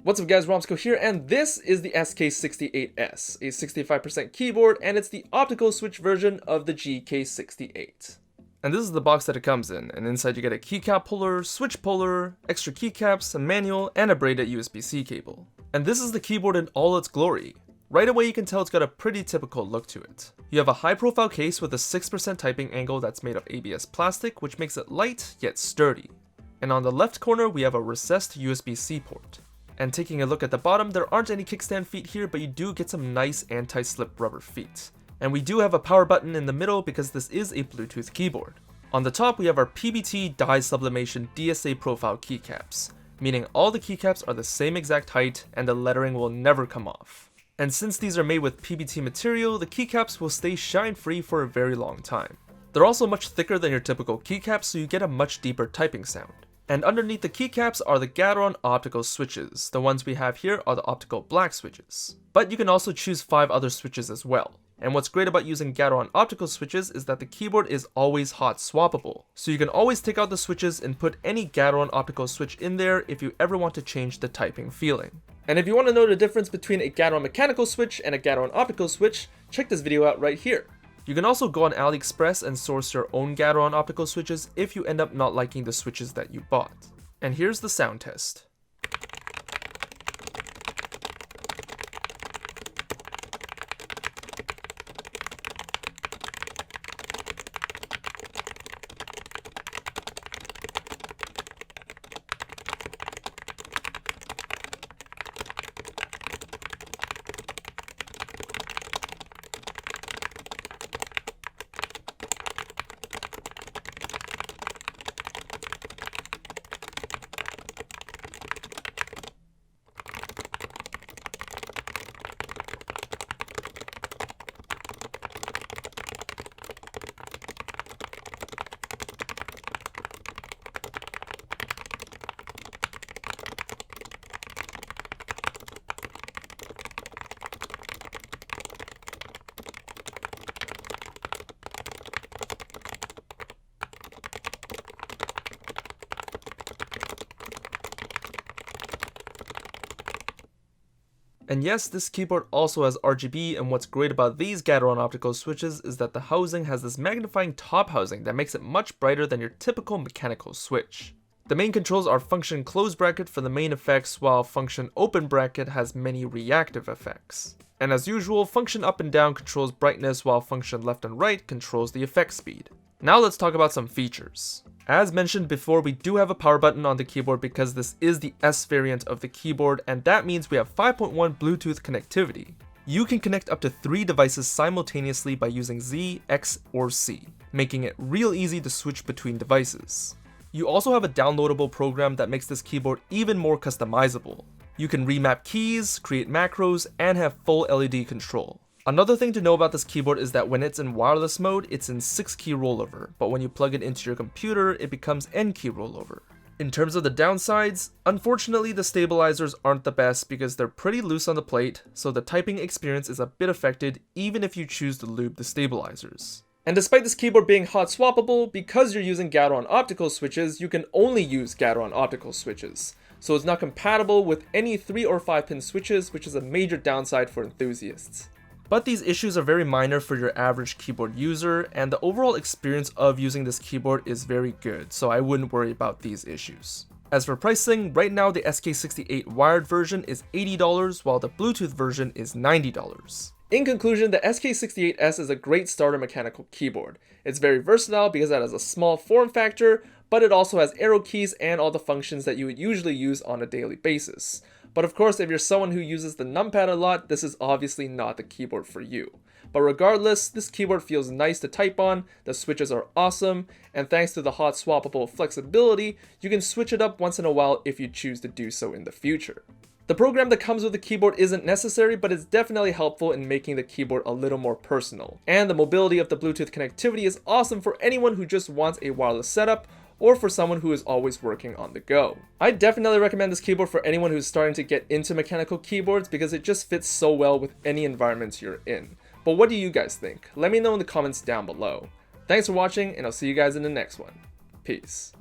What's up guys, Romsicle here, and this is the SK68S, a 65% keyboard, and it's the optical switch version of the GK68. And this is the box that it comes in, and inside you get a keycap puller, switch puller, extra keycaps, a manual, and a braided USB-C cable. And this is the keyboard in all its glory. Right away you can tell it's got a pretty typical look to it. You have a high profile case with a 6% typing angle that's made of ABS plastic, which makes it light yet sturdy. And on the left corner we have a recessed USB-C port. And taking a look at the bottom, there aren't any kickstand feet here, but you do get some nice anti-slip rubber feet. And we do have a power button in the middle because this is a Bluetooth keyboard. On the top we have our PBT dye sublimation DSA profile keycaps, meaning all the keycaps are the same exact height and the lettering will never come off. And since these are made with PBT material, the keycaps will stay shine free for a very long time. They're also much thicker than your typical keycaps, so you get a much deeper typing sound. And underneath the keycaps are the gateron optical switches. The ones we have here are the optical black switches. But you can also choose 5 other switches as well. And what's great about using gateron optical switches is that the keyboard is always hot swappable. So you can always take out the switches and put any gateron optical switch in there if you ever want to change the typing feeling. And if you want to know the difference between a gateron mechanical switch and a gateron optical switch, check this video out right here. You can also go on AliExpress and source your own gateron optical switches if you end up not liking the switches that you bought. And here's the sound test. And yes, this keyboard also has RGB, and what's great about these gateron optical switches is that the housing has this magnifying top housing that makes it much brighter than your typical mechanical switch. The main controls are function close bracket for the main effects, while function open bracket has many reactive effects. And as usual, function up and down controls brightness, while function left and right controls the effect speed. Now let's talk about some features. As mentioned before, we do have a power button on the keyboard because this is the S variant of the keyboard, and that means we have 5.1 Bluetooth connectivity. You can connect up to 3 devices simultaneously by using Z, X, or C, making it real easy to switch between devices. You also have a downloadable program that makes this keyboard even more customizable. You can remap keys, create macros, and have full LED control. Another thing to know about this keyboard is that when it's in wireless mode, it's in 6-key rollover, but when you plug it into your computer, it becomes N-key rollover. In terms of the downsides, unfortunately the stabilizers aren't the best because they're pretty loose on the plate, so the typing experience is a bit affected even if you choose to lube the stabilizers. And despite this keyboard being hot swappable, because you're using gateron optical switches, you can only use gateron optical switches. So it's not compatible with any 3 or 5 pin switches, which is a major downside for enthusiasts. But these issues are very minor for your average keyboard user, and the overall experience of using this keyboard is very good, so I wouldn't worry about these issues. As for pricing, right now the SK68 wired version is $80, while the Bluetooth version is $90. In conclusion, the SK68S is a great starter mechanical keyboard. It's very versatile because it has a small form factor, but it also has arrow keys and all the functions that you would usually use on a daily basis. But of course, if you're someone who uses the numpad a lot, this is obviously not the keyboard for you. But regardless, this keyboard feels nice to type on, the switches are awesome, and thanks to the hot swappable flexibility, you can switch it up once in a while if you choose to do so in the future. The program that comes with the keyboard isn't necessary, but it's definitely helpful in making the keyboard a little more personal. And the mobility of the Bluetooth connectivity is awesome for anyone who just wants a wireless setup, or for someone who is always working on the go. I definitely recommend this keyboard for anyone who's starting to get into mechanical keyboards because it just fits so well with any environment you're in. But what do you guys think? Let me know in the comments down below. Thanks for watching, and I'll see you guys in the next one. Peace.